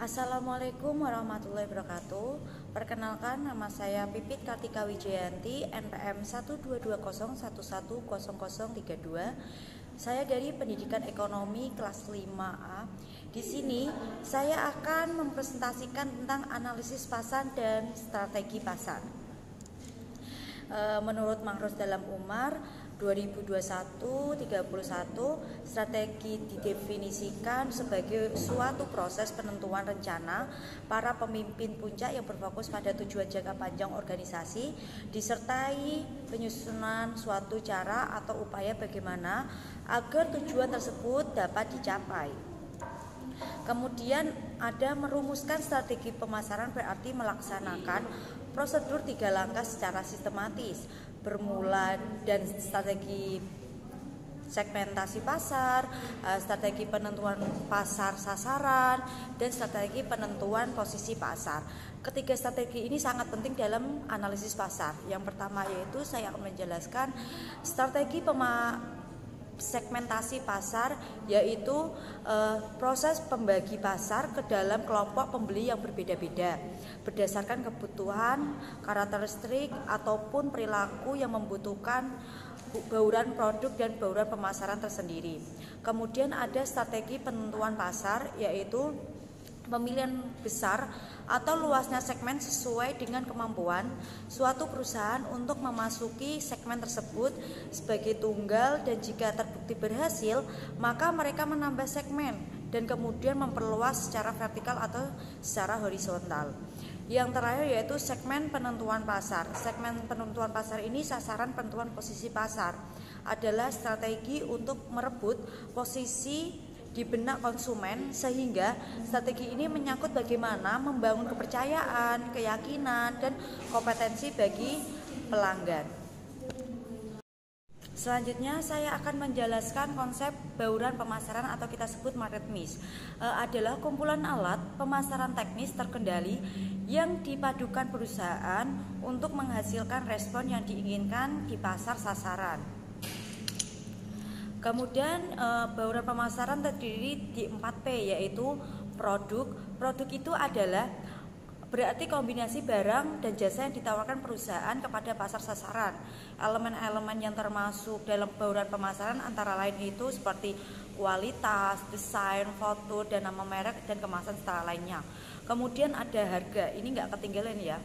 Assalamualaikum warahmatullahi wabarakatuh. Perkenalkan, nama saya Pipit Kartika Wijayanti, NPM 12201100032. Saya dari Pendidikan Ekonomi kelas 5A. Di sini saya akan mempresentasikan tentang analisis pasar dan strategi pasar. Menurut Mangros Dalam Umar 2021-31, strategi didefinisikan sebagai suatu proses penentuan rencana para pemimpin puncak yang berfokus pada tujuan jangka panjang organisasi, disertai penyusunan suatu cara atau upaya bagaimana agar tujuan tersebut dapat dicapai. Kemudian ada merumuskan strategi pemasaran, berarti melaksanakan prosedur 3 langkah secara sistematis, bermula dan strategi segmentasi pasar, strategi penentuan pasar sasaran, dan strategi penentuan posisi pasar. Ketiga strategi ini sangat penting dalam analisis pasar. Yang pertama yaitu saya akan menjelaskan strategi segmentasi pasar, yaitu proses pembagi pasar ke dalam kelompok pembeli yang berbeda-beda berdasarkan kebutuhan, karakteristik ataupun perilaku yang membutuhkan bauran produk dan bauran pemasaran tersendiri. Kemudian ada strategi penentuan pasar, yaitu pemilihan besar atau luasnya segmen sesuai dengan kemampuan suatu perusahaan untuk memasuki segmen tersebut sebagai tunggal, dan jika terbukti berhasil maka mereka menambah segmen dan kemudian memperluas secara vertikal atau secara horizontal. Yang terakhir yaitu segmen penentuan pasar. Segmen penentuan pasar ini sasaran penentuan posisi pasar, adalah strategi untuk merebut posisi di benak konsumen, sehingga strategi ini menyangkut bagaimana membangun kepercayaan, keyakinan, dan kompetensi bagi pelanggan. Selanjutnya saya akan menjelaskan konsep bauran pemasaran atau kita sebut market mix. Adalah kumpulan alat pemasaran teknis terkendali yang dipadukan perusahaan untuk menghasilkan respon yang diinginkan di pasar sasaran. Kemudian bauran pemasaran terdiri di 4P, yaitu produk. Produk itu adalah berarti kombinasi barang dan jasa yang ditawarkan perusahaan kepada pasar sasaran. Elemen-elemen yang termasuk dalam bauran pemasaran antara lain itu seperti kualitas, desain, foto, dan nama merek dan kemasan setara lainnya. Kemudian ada harga, ini nggak ketinggalan ya.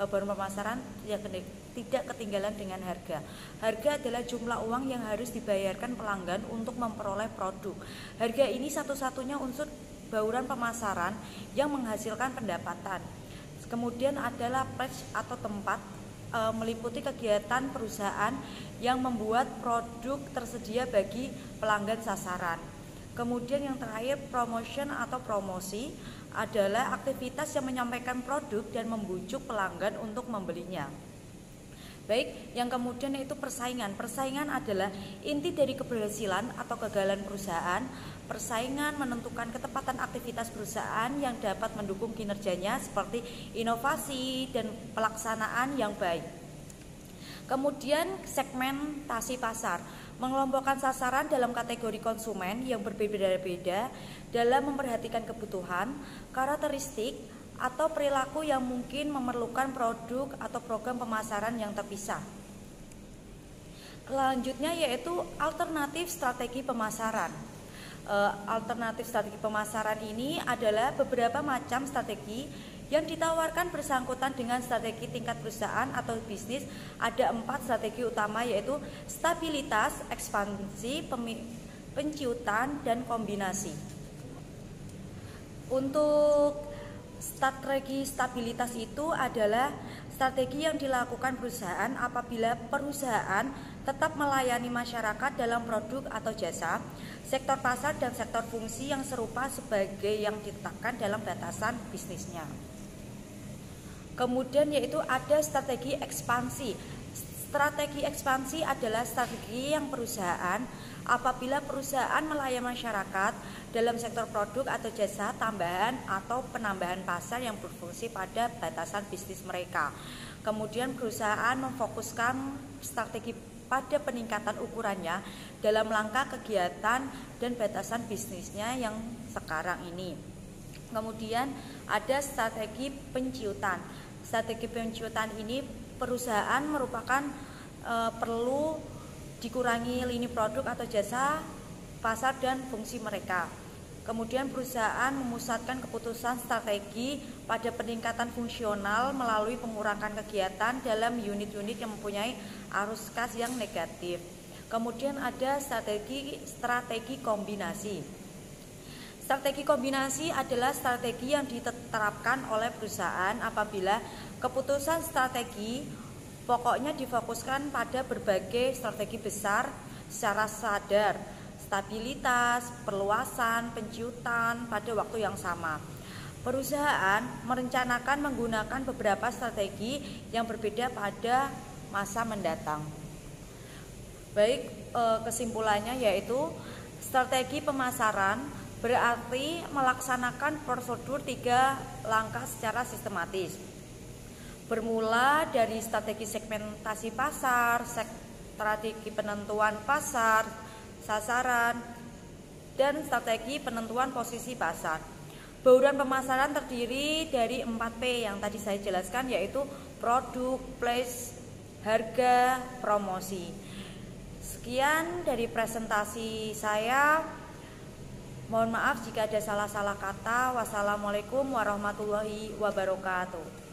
Bauran pemasaran tidak ketinggalan dengan harga. Harga adalah jumlah uang yang harus dibayarkan pelanggan untuk memperoleh produk. Harga ini satu-satunya unsur bauran pemasaran yang menghasilkan pendapatan. Kemudian adalah price atau tempat, meliputi kegiatan perusahaan yang membuat produk tersedia bagi pelanggan sasaran. Kemudian yang terakhir, promotion atau promosi, adalah aktivitas yang menyampaikan produk dan membujuk pelanggan untuk membelinya. Baik, yang kemudian yaitu persaingan. Persaingan adalah inti dari keberhasilan atau kegagalan perusahaan. Persaingan menentukan ketepatan aktivitas perusahaan yang dapat mendukung kinerjanya seperti inovasi dan pelaksanaan yang baik. Kemudian segmentasi pasar, mengelompokkan sasaran dalam kategori konsumen yang berbeda-beda dalam memperhatikan kebutuhan, karakteristik, atau perilaku yang mungkin memerlukan produk atau program pemasaran yang terpisah. Selanjutnya yaitu alternatif strategi pemasaran. Alternatif strategi pemasaran ini adalah beberapa macam strategi yang ditawarkan bersangkutan dengan strategi tingkat perusahaan atau bisnis. Ada 4 strategi utama, yaitu stabilitas, ekspansi, penciutan, dan kombinasi. Untuk strategi stabilitas itu adalah strategi yang dilakukan perusahaan apabila perusahaan tetap melayani masyarakat dalam produk atau jasa, sektor pasar dan sektor fungsi yang serupa sebagai yang ditetapkan dalam batasan bisnisnya. Kemudian yaitu ada strategi ekspansi. Strategi ekspansi adalah strategi yang perusahaan apabila perusahaan melayani masyarakat dalam sektor produk atau jasa tambahan atau penambahan pasar yang berfungsi pada batasan bisnis mereka. Kemudian perusahaan memfokuskan strategi pada peningkatan ukurannya dalam langkah kegiatan dan batasan bisnisnya yang sekarang ini. Kemudian ada strategi penciutan. Strategi penciutan ini perusahaan merupakan perlu dikurangi lini produk atau jasa, pasar dan fungsi mereka. Kemudian perusahaan memusatkan keputusan strategi pada peningkatan fungsional melalui pengurangan kegiatan dalam unit-unit yang mempunyai arus kas yang negatif. Kemudian ada strategi kombinasi. Strategi kombinasi adalah strategi yang diterapkan oleh perusahaan apabila keputusan strategi pokoknya difokuskan pada berbagai strategi besar secara sadar, stabilitas, perluasan, penciutan pada waktu yang sama. Perusahaan merencanakan menggunakan beberapa strategi yang berbeda pada masa mendatang. Baik, kesimpulannya yaitu strategi pemasaran berarti melaksanakan prosedur 3 langkah secara sistematis. Bermula dari strategi segmentasi pasar, strategi penentuan pasar, sasaran, dan strategi penentuan posisi pasar. Bauran pemasaran terdiri dari 4P yang tadi saya jelaskan, yaitu produk, place, harga, promosi. Sekian dari presentasi saya. Mohon maaf jika ada salah-salah kata. Wassalamualaikum warahmatullahi wabarakatuh.